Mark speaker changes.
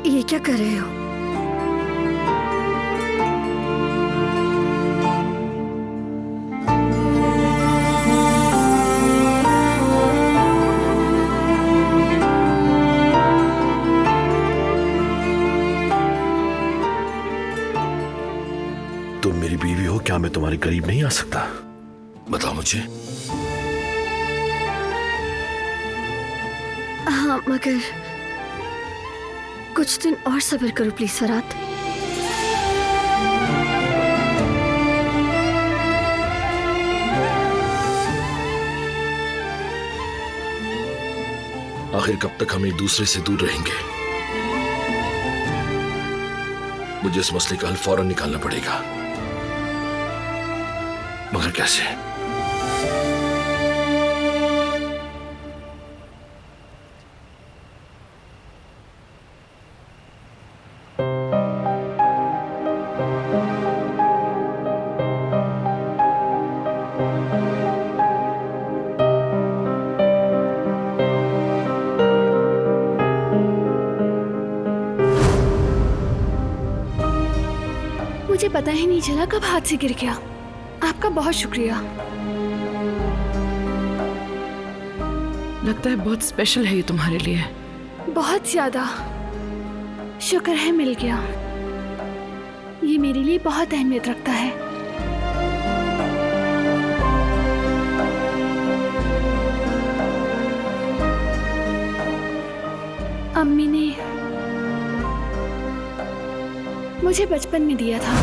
Speaker 1: ये क्या कर रहे हो?
Speaker 2: तुम मेरी बीवी हो, क्या मैं तुम्हारे करीब नहीं आ सकता? बताओ मुझे।
Speaker 1: हाँ, मगर कुछ दिन और सब्र करो प्लीज फरात।
Speaker 2: आखिर कब तक हम एक दूसरे से दूर रहेंगे? मुझे इस मसले का हल फौरन निकालना पड़ेगा, मगर कैसे?
Speaker 1: मुझे पता ही नहीं चला कब हाथ से गिर गया। आपका बहुत शुक्रिया।
Speaker 3: लगता है बहुत स्पेशल है ये तुम्हारे लिए।
Speaker 1: बहुत ज्यादा। शुक्र है मिल गया। ये मेरे लिए बहुत अहमियत रखता है। अम्मी ने मुझे बचपन में दिया था।